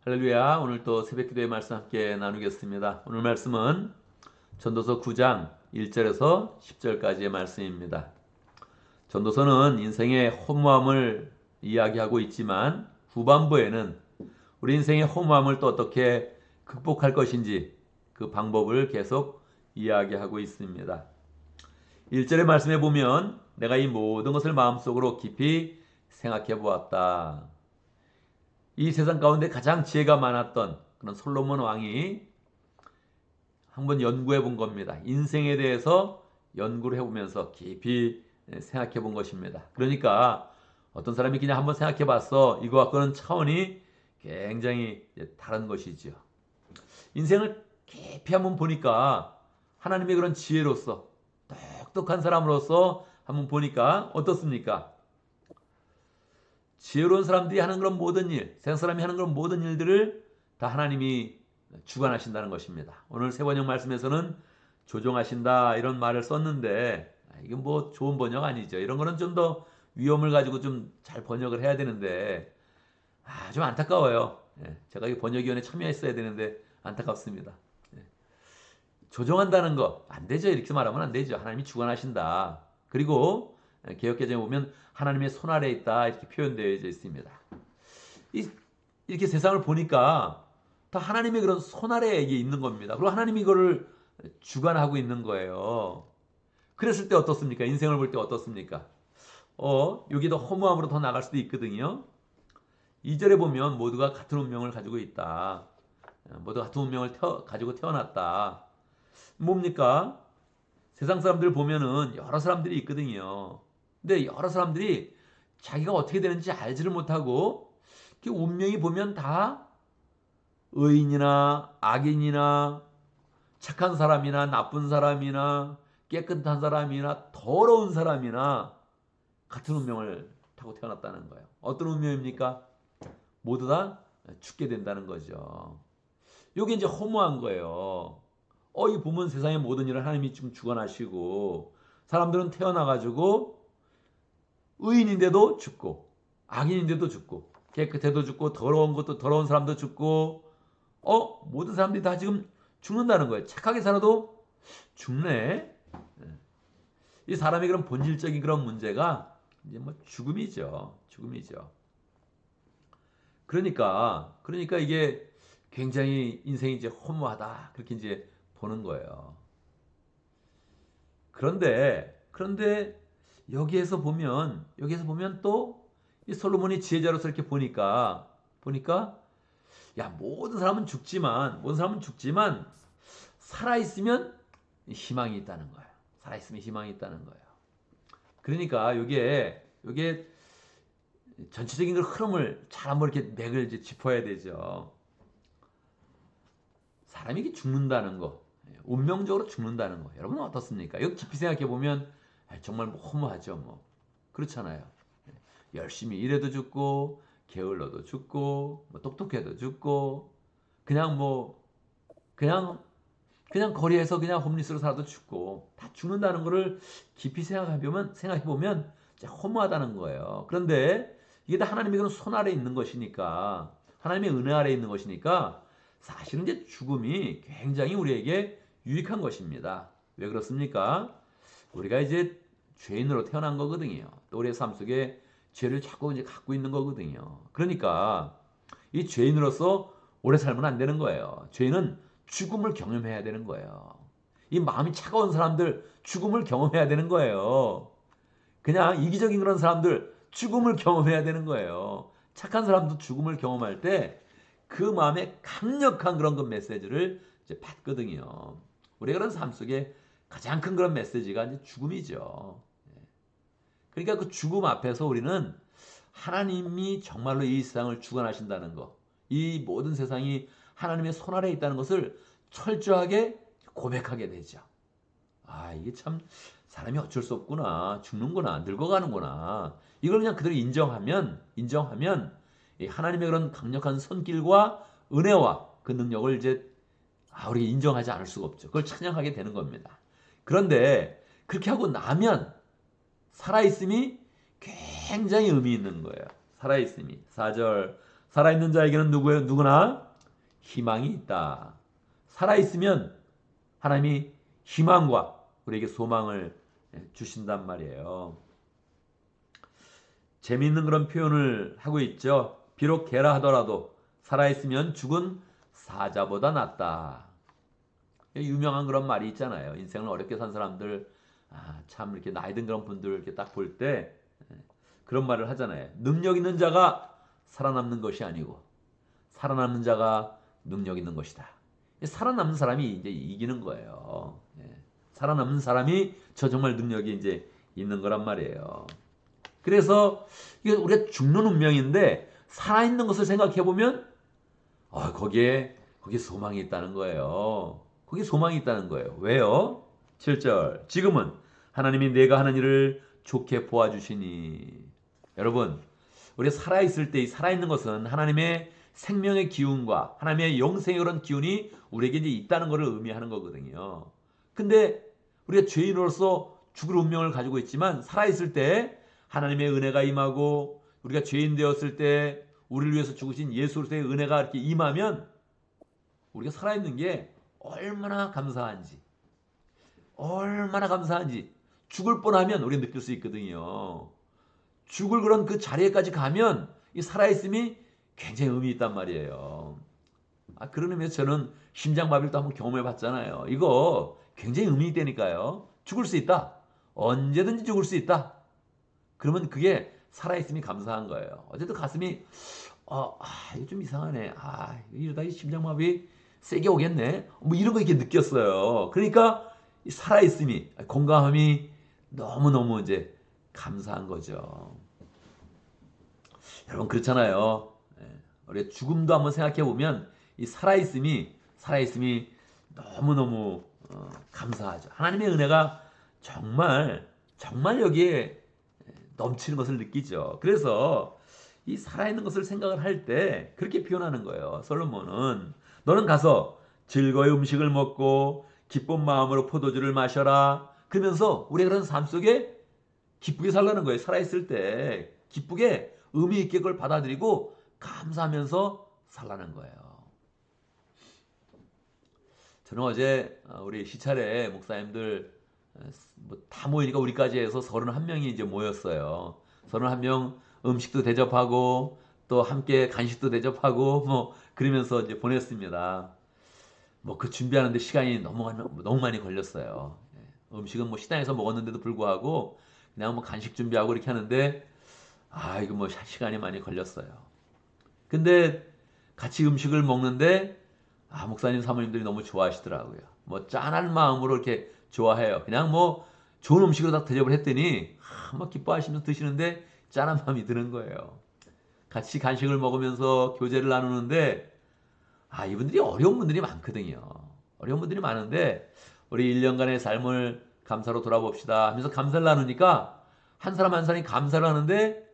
할렐루야. 오늘 또 새벽기도의 말씀 함께 나누겠습니다. 오늘 말씀은 전도서 9장 1절에서 10절까지의 말씀입니다. 전도서는 인생의 허무함을 이야기하고 있지만 후반부에는 우리 인생의 허무함을 또 어떻게 극복할 것인지 그 방법을 계속 이야기하고 있습니다. 1절의 말씀에 보면 내가 이 모든 것을 마음속으로 깊이 생각해 보았다. 이 세상 가운데 가장 지혜가 많았던 그런 솔로몬 왕이 한번 연구해 본 겁니다. 인생에 대해서 연구를 해보면서 깊이 생각해 본 것입니다. 그러니까 어떤 사람이 그냥 한번 생각해 봤어. 이거 갖고는 차원이 굉장히 다른 것이죠. 인생을 깊이 한번 보니까 하나님의 그런 지혜로서 똑똑한 사람으로서 한번 보니까 어떻습니까? 지혜로운 사람들이 하는 그런 모든 일, 세상 사람이 하는 그런 모든 일들을 다 하나님이 주관하신다는 것입니다. 오늘 세 번역 말씀에서는 조종하신다 이런 말을 썼는데 이건 뭐 좋은 번역 아니죠. 이런 거는 좀 더 위험을 가지고 좀 잘 번역을 해야 되는데 좀 안타까워요. 제가 이 번역위원회에 참여했어야 되는데 안타깝습니다. 조종한다는 거 안 되죠. 이렇게 말하면 안 되죠. 하나님이 주관하신다. 그리고 개역개정에 보면 하나님의 손 아래에 있다 이렇게 표현되어 있습니다. 이렇게 세상을 보니까 다 하나님의 그런 손 아래에 있는 겁니다. 그리고 하나님이 이거를 주관하고 있는 거예요. 그랬을 때 어떻습니까? 인생을 볼 때 어떻습니까? 여기도 허무함으로 더 나갈 수도 있거든요. 2절에 보면 모두가 같은 운명을 가지고 있다. 모두 같은 운명을 가지고 태어났다. 뭡니까? 세상 사람들 보면은 여러 사람들이 있거든요. 근데 여러 사람들이 자기가 어떻게 되는지 알지를 못하고 운명이 보면 다 의인이나 악인이나 착한 사람이나 나쁜 사람이나 깨끗한 사람이나 더러운 사람이나 같은 운명을 타고 태어났다는 거예요. 어떤 운명입니까? 모두 다 죽게 된다는 거죠. 이게 이제 허무한 거예요. 이 보면 세상의 모든 일을 하나님이 지금 주관하시고 사람들은 태어나가지고 의인인데도 죽고 악인인데도 죽고 깨끗해도 죽고 더러운 것도 더러운 사람도 죽고 모든 사람들이 다 지금 죽는다는 거예요. 착하게 살아도 죽네. 이 사람의 그런 본질적인 그런 문제가 이제 뭐 죽음이죠. 죽음이죠. 그러니까 이게 굉장히 인생이 이제 허무하다 그렇게 이제 보는 거예요. 그런데 여기에서 보면 또 이 솔로몬이 지혜자로서 이렇게 보니까 야 모든 사람은 죽지만 살아 있으면 희망이 있다는 거예요. 살아 있으면 희망이 있다는 거예요. 그러니까 요게 전체적인 그 흐름을 잘 한번 이렇게 맥을 이제 짚어야 되죠. 사람이 이게 죽는다는 거, 운명적으로 죽는다는 거. 여러분은 어떻습니까? 이거 깊이 생각해 보면 정말 뭐 허무하죠, 뭐. 그렇잖아요. 열심히 일해도 죽고, 게을러도 죽고, 뭐 똑똑해도 죽고, 그냥 뭐, 그냥, 그냥 거리에서 그냥 홈리스로 살아도 죽고, 다 죽는다는 거를 깊이 생각해 보면 허무하다는 거예요. 그런데 이게 다 하나님의 그런 손 아래 있는 것이니까, 하나님의 은혜 아래 있는 것이니까, 사실은 이제 죽음이 굉장히 우리에게 유익한 것입니다. 왜 그렇습니까? 우리가 이제 죄인으로 태어난 거거든요. 또 우리의 삶 속에 죄를 자꾸 이제 갖고 있는 거거든요. 그러니까 이 죄인으로서 오래 살면 안 되는 거예요. 죄인은 죽음을 경험해야 되는 거예요. 이 마음이 차가운 사람들 죽음을 경험해야 되는 거예요. 그냥 이기적인 그런 사람들 죽음을 경험해야 되는 거예요. 착한 사람도 죽음을 경험할 때 그 마음에 강력한 그런 그 메시지를 이제 받거든요. 우리가 그런 삶 속에 가장 큰 그런 메시지가 이제 죽음이죠. 그러니까 그 죽음 앞에서 우리는 하나님이 정말로 이 세상을 주관하신다는 것, 이 모든 세상이 하나님의 손 아래에 있다는 것을 철저하게 고백하게 되죠. 이게 참 사람이 어쩔 수 없구나. 죽는구나. 늙어가는구나. 이걸 그냥 그대로 인정하면 이 하나님의 그런 강력한 손길과 은혜와 그 능력을 이제 우리 인정하지 않을 수가 없죠. 그걸 찬양하게 되는 겁니다. 그런데 그렇게 하고 나면 살아있음이 굉장히 의미 있는 거예요. 살아있음이. 4절 살아있는 자에게는 누구나 희망이 있다. 살아있으면 하나님이 희망과 우리에게 소망을 주신단 말이에요. 재미있는 그런 표현을 하고 있죠. 비록 개라 하더라도 살아있으면 죽은 사자보다 낫다. 유명한 그런 말이 있잖아요. 인생을 어렵게 산 사람들, 참 이렇게 나이 든 그런 분들 이렇게 딱 볼 때 그런 말을 하잖아요. 능력 있는 자가 살아남는 것이 아니고 살아남는 자가 능력 있는 것이다. 살아남는 사람이 이제 이기는 거예요. 살아남는 사람이 저 정말 능력이 이제 있는 거란 말이에요. 그래서 이게 우리가 죽는 운명인데 살아있는 것을 생각해 보면 거기에 소망이 있다는 거예요. 거기에 소망이 있다는 거예요. 왜요? 7절. 지금은 하나님이 내가 하는 일을 좋게 보아주시니. 여러분, 우리가 살아있을 때 이 살아있는 것은 하나님의 생명의 기운과 하나님의 영생의 그런 기운이 우리에게 이제 있다는 것을 의미하는 거거든요. 근데 우리가 죄인으로서 죽을 운명을 가지고 있지만 살아있을 때 하나님의 은혜가 임하고 우리가 죄인 되었을 때 우리를 위해서 죽으신 예수로서의 은혜가 이렇게 임하면 우리가 살아있는 게 얼마나 감사한지 죽을 뻔하면 우리가 느낄 수 있거든요. 죽을 그런 그 자리에까지 가면 이 살아있음이 굉장히 의미 있단 말이에요. 그런 의미에서 저는 심장마비를 또 한번 경험해 봤잖아요. 이거 굉장히 의미 있다니까요. 죽을 수 있다. 언제든지 죽을 수 있다. 그러면 그게 살아있음이 감사한 거예요. 어제도 가슴이 이거 좀 이상하네. 이러다 이 심장마비 세게 오겠네. 뭐 이런 거 이렇게 느꼈어요. 그러니까 이 살아있음이 건강함이 너무너무 이제 감사한 거죠. 여러분 그렇잖아요. 우리 죽음도 한번 생각해 보면 이 살아있음이 너무너무 감사하죠. 하나님의 은혜가 정말 여기에 넘치는 것을 느끼죠. 그래서 이 살아있는 것을 생각을 할 때 그렇게 표현하는 거예요. 솔로몬은 너는 가서 즐거이 음식을 먹고 기쁜 마음으로 포도주를 마셔라. 그러면서 우리가 그런 삶 속에 기쁘게 살라는 거예요. 살아있을 때 기쁘게 의미 있게 그걸 받아들이고 감사하면서 살라는 거예요. 저는 어제 우리 시찰에 목사님들 다 모이니까 우리까지 해서 31명이 이제 모였어요. 31명 음식도 대접하고 또 함께 간식도 대접하고 그러면서 이제 보냈습니다. 그 준비하는데 시간이 너무 많이 걸렸어요. 음식은 식당에서 먹었는데도 불구하고 그냥 간식 준비하고 이렇게 하는데 이거 시간이 많이 걸렸어요. 근데 같이 음식을 먹는데 목사님 사모님들이 너무 좋아하시더라고요. 짠한 마음으로 이렇게 좋아해요. 그냥 좋은 음식으로 딱 대접을 했더니 기뻐하시면서 드시는데 짠한 마음이 드는 거예요. 같이 간식을 먹으면서 교제를 나누는데 이분들이 어려운 분들이 많거든요. 어려운 분들이 많은데 우리 1년간의 삶을 감사로 돌아봅시다 하면서 감사를 나누니까 한 사람 한 사람이 감사를 하는데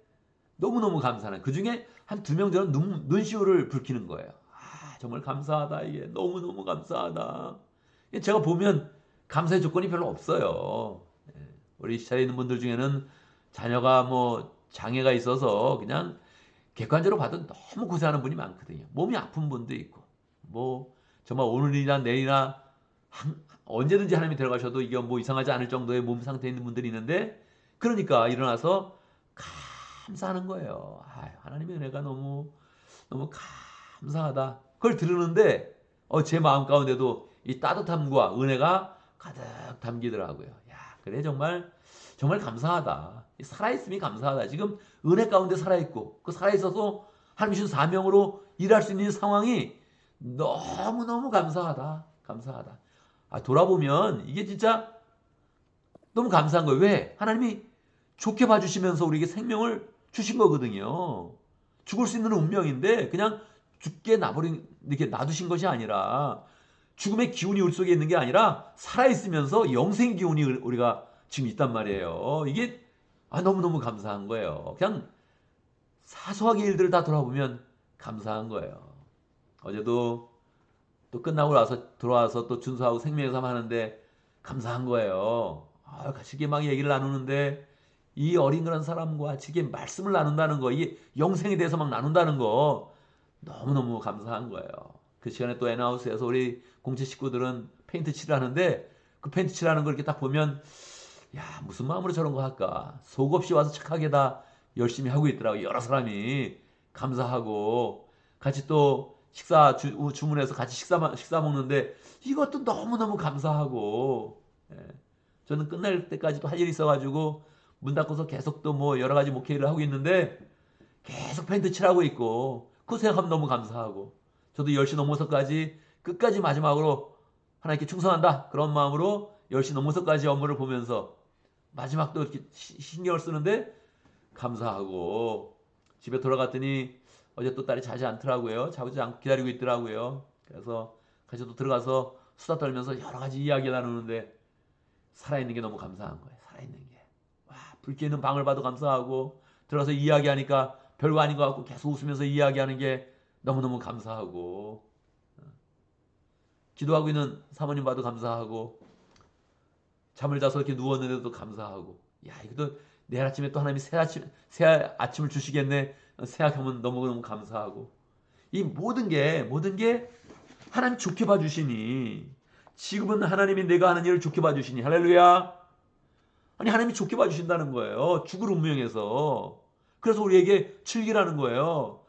너무너무 감사하는 그 중에 한 2명 정도는 눈시울을 붉히는 거예요. 정말 감사하다. 이게 너무너무 감사하다. 제가 보면 감사의 조건이 별로 없어요. 우리 시찰에 있는 분들 중에는 자녀가 장애가 있어서 그냥 객관적으로 봐도 너무 고생하는 분이 많거든요. 몸이 아픈 분도 있고 정말 오늘이나 내일이나 언제든지 하나님이 들어가셔도 이게 이상하지 않을 정도의 몸 상태에 있는 분들이 있는데 그러니까 일어나서 감사하는 거예요. 하나님의 은혜가 너무 감사하다. 그걸 들으는데 제 마음 가운데도 이 따뜻함과 은혜가 가득 담기더라고요. 그래 정말 감사하다. 살아있음이 감사하다. 지금 은혜 가운데 살아있고 그 살아있어서 하나님 주신 사명으로 일할 수 있는 상황이 너무너무 감사하다. 돌아보면 이게 진짜 너무 감사한 거예요. 왜? 하나님이 좋게 봐주시면서 우리에게 생명을 주신 거거든요. 죽을 수 있는 운명인데 그냥 죽게 이렇게 놔두신 것이 아니라 죽음의 기운이 우리 속에 있는 게 아니라 살아있으면서 영생 기운이 우리가 지금 있단 말이에요. 이게 너무너무 감사한 거예요. 그냥 사소하게 일들을 다 돌아보면 감사한 거예요. 어제도 또 끝나고 돌아와서 또 준수하고 생명의 삶 하는데 감사한 거예요. 같이 이렇게 얘기를 나누는데 이 어린 그런 사람과 같이 이렇게 말씀을 나눈다는 거, 이게 영생에 대해서 나눈다는 거 너무너무 감사한 거예요. 그 시간에 또 N하우스에서 우리 공채 식구들은 페인트 칠하는데 그 페인트 칠하는 걸 이렇게 딱 보면 야, 무슨 마음으로 저런 거 할까? 속 없이 와서 착하게 다 열심히 하고 있더라고요. 여러 사람이 감사하고 같이 또 주문해서 같이 식사 먹는데 이것도 너무너무 감사하고 예. 저는 끝날 때까지 또 할 일이 있어가지고 문 닫고서 계속 또 뭐 여러 가지 목회 일을 하고 있는데 계속 페인트 칠하고 있고 그거 생각하면 너무 감사하고 저도 10시 넘어서까지 끝까지 마지막으로 하나님께 충성한다 그런 마음으로 10시 넘어서까지 업무를 보면서 마지막도 이렇게 신경을 쓰는데 감사하고 집에 돌아갔더니 어제 또 딸이 자지 않더라고요. 자지 않고 기다리고 있더라고요. 그래서 같이 또 들어가서 수다 떨면서 여러 가지 이야기 나누는데 살아있는 게 너무 감사한 거예요. 살아있는 게. 와, 불 켜있는 방을 봐도 감사하고 들어가서 이야기하니까 별거 아닌 것 같고 계속 웃으면서 이야기하는 게 너무너무 감사하고 기도하고 있는 사모님 봐도 감사하고 잠을 자서 이렇게 누웠는데도 감사하고 야 이것도 내일 아침에 또 하나님이 새 아침을 주시겠네 생각하면 너무너무 감사하고 이 모든 게 하나님 좋게 봐주시니 지금은 하나님이 내가 하는 일을 좋게 봐주시니 할렐루야. 아니 하나님이 좋게 봐주신다는 거예요. 죽을 운명에서. 그래서 우리에게 즐기라는 거예요.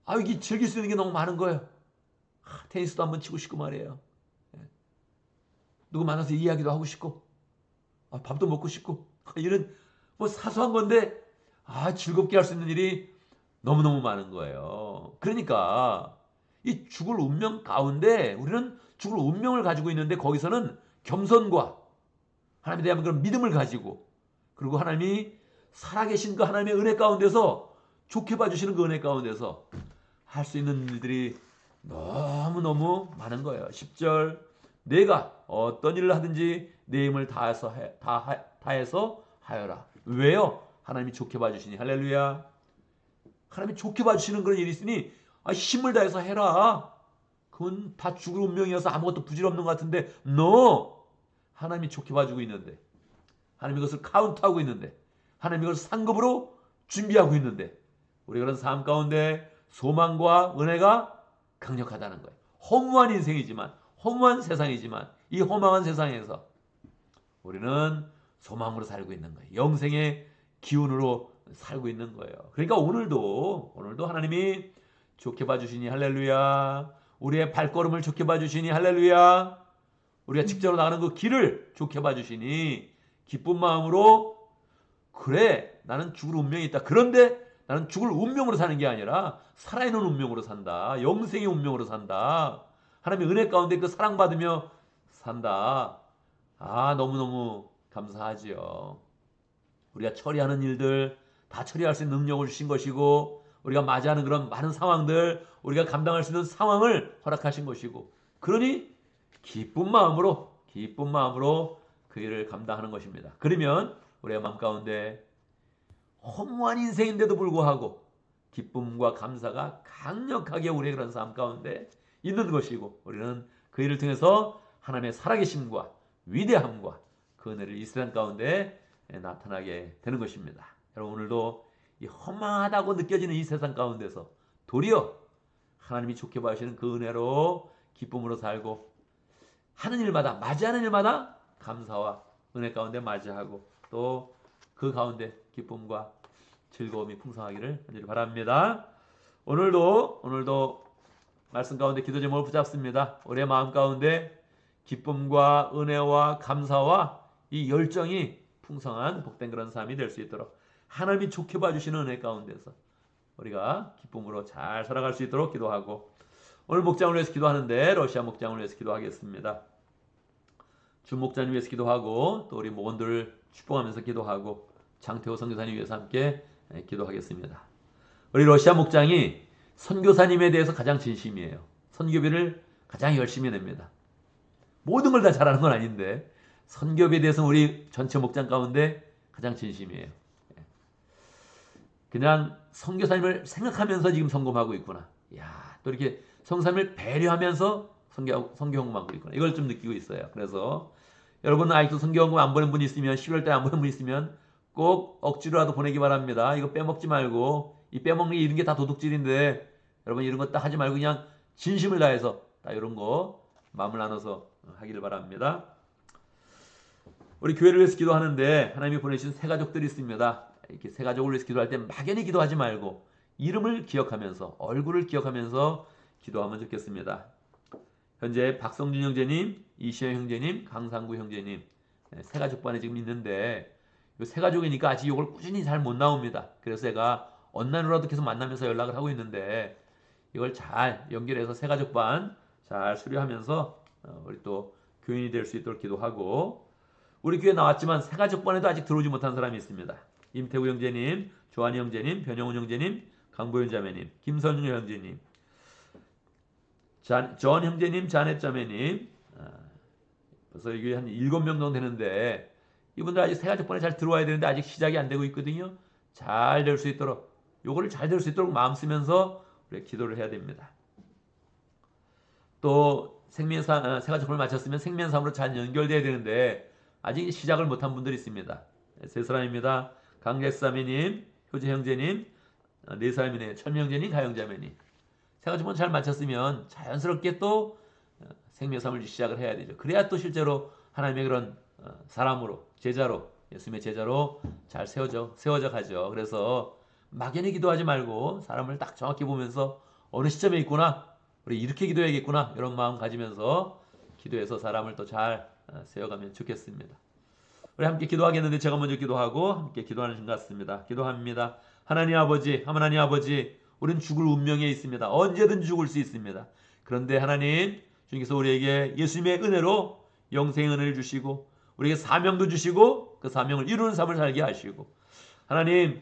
아 이게 즐길 수 있는 게 너무 많은 거예요. 테니스도 한번 치고 싶고 말이에요. 누구 만나서 이야기도 하고 싶고 밥도 먹고 싶고 이런 뭐 사소한 건데 즐겁게 할 수 있는 일이 너무너무 많은 거예요. 그러니까 이 죽을 운명 가운데 우리는 죽을 운명을 가지고 있는데 거기서는 겸손과 하나님에 대한 그런 믿음을 가지고 그리고 하나님이 살아계신 그 하나님의 은혜 가운데서 좋게 봐주시는 그 은혜 가운데서 할 수 있는 일들이 너무너무 많은 거예요. 10절 내가 어떤 일을 하든지 내 힘을 다해서 하여라. 왜요? 하나님이 좋게 봐주시니 할렐루야. 하나님이 좋게 봐주시는 그런 일이 있으니 힘을 다해서 해라. 그건 다 죽을 운명이어서 아무것도 부질없는 것 같은데 no! 하나님이 좋게 봐주고 있는데 하나님이 그것을 카운트하고 있는데 하나님이 그것을 상급으로 준비하고 있는데 우리 그런 삶 가운데 소망과 은혜가 강력하다는 거예요. 허무한 인생이지만 허무한 세상이지만 이 허망한 세상에서 우리는 소망으로 살고 있는 거예요. 영생의 기운으로 살고 있는 거예요. 그러니까 오늘도 하나님이 좋게 봐주시니 할렐루야. 우리의 발걸음을 좋게 봐주시니 할렐루야. 우리가 직접으로 나가는 그 길을 좋게 봐주시니 기쁜 마음으로 그래 나는 죽을 운명이 있다. 그런데 나는 죽을 운명으로 사는 게 아니라 살아있는 운명으로 산다. 영생의 운명으로 산다. 하나님의 은혜 가운데 그 사랑받으며 산다. 너무너무 감사하지요. 우리가 처리하는 일들 다 처리할 수 있는 능력을 주신 것이고 우리가 맞이하는 그런 많은 상황들 우리가 감당할 수 있는 상황을 허락하신 것이고 그러니 기쁜 마음으로 그 일을 감당하는 것입니다. 그러면 우리의 마음 가운데 허무한 인생인데도 불구하고 기쁨과 감사가 강력하게 우리의 그런 삶 가운데 있는 것이고 우리는 그 일을 통해서 하나님의 살아계심과 위대함과 그 은혜를 이 세상 가운데 나타나게 되는 것입니다. 여러분 오늘도 이 허망하다고 느껴지는 이 세상 가운데서 도리어 하나님이 좋게 봐주시는 그 은혜로 기쁨으로 살고 하는 일마다 맞이하는 일마다 감사와 은혜 가운데 맞이하고 또 그 가운데 기쁨과 즐거움이 풍성하기를 간절히 바랍니다. 오늘도 말씀 가운데 기도 제목을 붙잡습니다. 우리의 마음 가운데 기쁨과 은혜와 감사와 이 열정이 풍성한 복된 그런 삶이 될 수 있도록 하나님이 좋게 봐주시는 은혜 가운데서 우리가 기쁨으로 잘 살아갈 수 있도록 기도하고 오늘 목장을 위해서 기도하는데 러시아 목장을 위해서 기도하겠습니다. 주 목자님 위해서 기도하고 또 우리 모원들을 축복하면서 기도하고 장태호 선교사님 위해서 함께 기도하겠습니다. 우리 러시아 목장이 선교사님에 대해서 가장 진심이에요. 선교비를 가장 열심히 냅니다. 모든 걸 다 잘하는 건 아닌데 선교비에 대해서 우리 전체 목장 가운데 가장 진심이에요. 그냥 선교사님을 생각하면서 지금 선교하고 있구나. 또 이렇게 선교사님을 배려하면서 선교홍보하고 있구나. 이걸 좀 느끼고 있어요. 그래서 여러분 아직도 선교홍보 안 보낸 분이 있으면 11월달에 안 보낸 분이 있으면 꼭 억지로라도 보내기 바랍니다. 이거 빼먹지 말고 이 빼먹는 게 이런 게 다 도둑질인데 여러분 이런 거 딱 하지 말고 그냥 진심을 다해서 딱 이런 거 마음을 나눠서 하기를 바랍니다. 우리 교회를 위해서 기도하는데 하나님이 보내신 새 가족들이 있습니다. 이렇게 새 가족을 위해서 기도할 때 막연히 기도하지 말고 이름을 기억하면서 얼굴을 기억하면서 기도하면 좋겠습니다. 현재 박성준 형제님, 이시영 형제님, 강상구 형제님 새 가족반에 지금 있는데 이 새 가족이니까 아직 이걸 꾸준히 잘 못 나옵니다. 그래서 제가 온라인으로라도 계속 만나면서 연락을 하고 있는데 이걸 잘 연결해서 새 가족반 잘 수료하면서 우리 또 교인이 될 수 있도록 기도하고 우리 교회 나왔지만 새 가족반에도 아직 들어오지 못한 사람이 있습니다. 임태구 형제님, 조한희 형제님, 변영훈 형제님, 강보현 자매님, 김선유 형제님, 전 형제님, 자넷 자매님 벌써 이게 한 7명 정도 되는데 이분들 아직 새 가족반에 잘 들어와야 되는데 아직 시작이 안 되고 있거든요. 잘 될 수 있도록 요거를 잘 될 수 있도록 마음 쓰면서 우리 기도를 해야 됩니다. 또 새 가족을 마쳤으면 생명사으로 잘 연결돼야 되는데 아직 시작을 못한 분들이 있습니다. 세 사람입니다. 강객사매님, 효재 형제님, 네 사람이네요. 철미 형제님, 가영 자매님. 새 가족만 잘 마쳤으면 자연스럽게 또 생명사을 시작을 해야 되죠. 그래야 또 실제로 하나님의 그런 사람으로 제자로 예수님의 제자로 잘 세워져 가죠. 그래서 막연히 기도하지 말고 사람을 딱 정확히 보면서 어느 시점에 있구나 우리 이렇게 기도해야겠구나 이런 마음 가지면서 기도해서 사람을 또 잘 세워가면 좋겠습니다. 우리 함께 기도하겠는데 제가 먼저 기도하고 함께 기도하는 것 같습니다. 기도합니다. 하나님 아버지 우리는 죽을 운명에 있습니다. 언제든 죽을 수 있습니다. 그런데 하나님 주님께서 우리에게 예수님의 은혜로 영생의 은혜를 주시고 우리에게 사명도 주시고 그 사명을 이루는 삶을 살게 하시고 하나님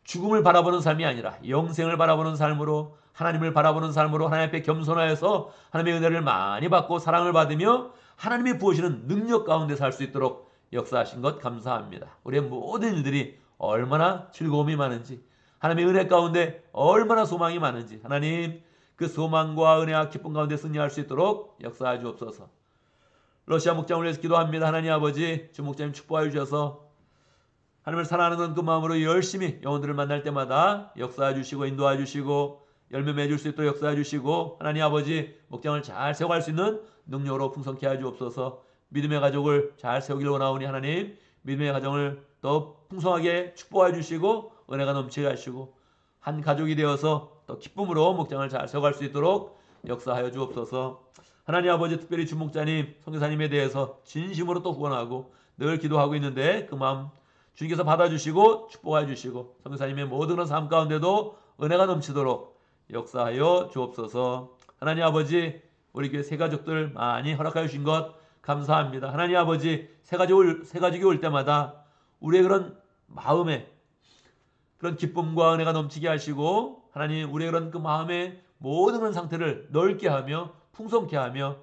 죽음을 바라보는 삶이 아니라 영생을 바라보는 삶으로 하나님을 바라보는 삶으로 하나님 앞에 겸손하여서 하나님의 은혜를 많이 받고 사랑을 받으며 하나님이 부으시는 능력 가운데 살 수 있도록 역사하신 것 감사합니다. 우리의 모든 일들이 얼마나 즐거움이 많은지 하나님의 은혜 가운데 얼마나 소망이 많은지 하나님 그 소망과 은혜와 기쁨 가운데 승리할 수 있도록 역사해 주옵소서. 러시아 목장을 위해서 기도합니다. 하나님 아버지 주 목장님 축복하여 주셔서 하나님을 사랑하는 그 마음으로 열심히 영혼들을 만날 때마다 역사해 주시고 인도해 주시고 열매 맺을 수 있도록 역사해 주시고 하나님 아버지 목장을 잘 세워갈 수 있는 능력으로 풍성케 하여 주옵소서. 믿음의 가족을 잘 세우기를 원하오니 하나님 믿음의 가정을 더 풍성하게 축복해 주시고 은혜가 넘치게 하시고 한 가족이 되어서 더 기쁨으로 목장을 잘 세워갈 수 있도록 역사하여 주옵소서. 하나님 아버지 특별히 주목자님 선교사님에 대해서 진심으로 또 후원하고 늘 기도하고 있는데 그 마음 주님께서 받아주시고 축복해 주시고 선교사님의 모든 그런 삶 가운데도 은혜가 넘치도록 역사하여 주옵소서. 하나님 아버지 우리 교회 새 가족들 많이 허락하여 주신 것 감사합니다. 하나님 아버지 새 가족이 올 때마다 우리의 그런 마음에 그런 기쁨과 은혜가 넘치게 하시고 하나님 우리의 그런 그 마음의 모든 그런 상태를 넓게 하며 풍성케 하며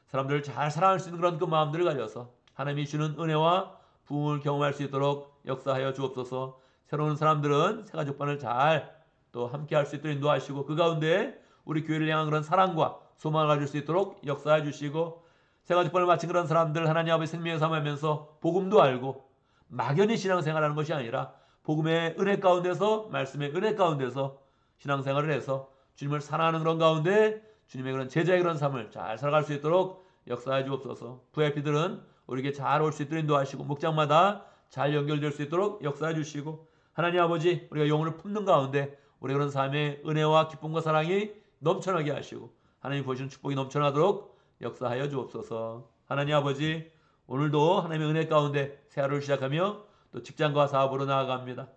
사람들을 잘 사랑할 수 있는 그런 그 마음들을 가져서 하나님이 주는 은혜와 부흥을 경험할 수 있도록 역사하여 주옵소서. 새로운 사람들은 새 가족반을 잘 또 함께 할 수 있도록 인도하시고 그 가운데 우리 교회를 향한 그런 사랑과 소망을 가질 수 있도록 역사해 주시고 새 가족반을 마친 그런 사람들 하나님 아버지 생명의 삶하면서 복음도 알고 막연히 신앙생활하는 것이 아니라 복음의 은혜 가운데서 말씀의 은혜 가운데서 신앙생활을 해서 주님을 사랑하는 그런 가운데 주님의 그런 제자의 그런 삶을 잘 살아갈 수 있도록 역사해 주옵소서. VIP들은 우리에게 잘 올 수 있도록 인도하시고 목장마다 잘 연결될 수 있도록 역사해 주시고 하나님 아버지 우리가 영혼을 품는 가운데 우리 그런 삶의 은혜와 기쁨과 사랑이 넘쳐나게 하시고 하나님 보시는 축복이 넘쳐나도록 역사하여 주옵소서. 하나님 아버지 오늘도 하나님의 은혜 가운데 새 하루를 시작하며 또 직장과 사업으로 나아갑니다.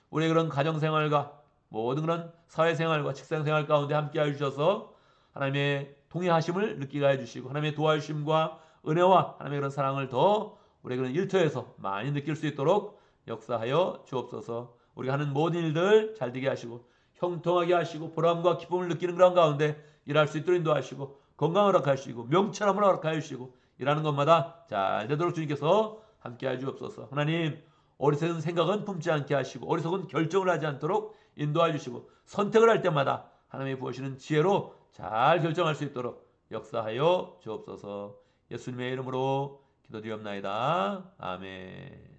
우리의 그런 가정생활과 모든 그런 사회생활과 직장생활 가운데 함께하여 주셔서 하나님의 동의하심을 느끼게 해주시고 하나님의 도와주심과 은혜와 하나님의 그런 사랑을 더 우리의 그런 일터에서 많이 느낄 수 있도록 역사하여 주옵소서. 우리가 하는 모든 일들 잘 되게 하시고 형통하게 하시고 보람과 기쁨을 느끼는 그런 가운데 일할 수 있도록 인도하시고 건강을 허락하시고 명철함을 허락하여 주시고 일하는 것마다 잘 되도록 주님께서 함께하여 주옵소서. 하나님 어리석은 생각은 품지 않게 하시고 어리석은 결정을 하지 않도록 인도하여 주시고 선택을 할 때마다 하나님이 부으시는 지혜로 잘 결정할 수 있도록 역사하여 주옵소서. 예수님의 이름으로 기도드리옵나이다. 아멘.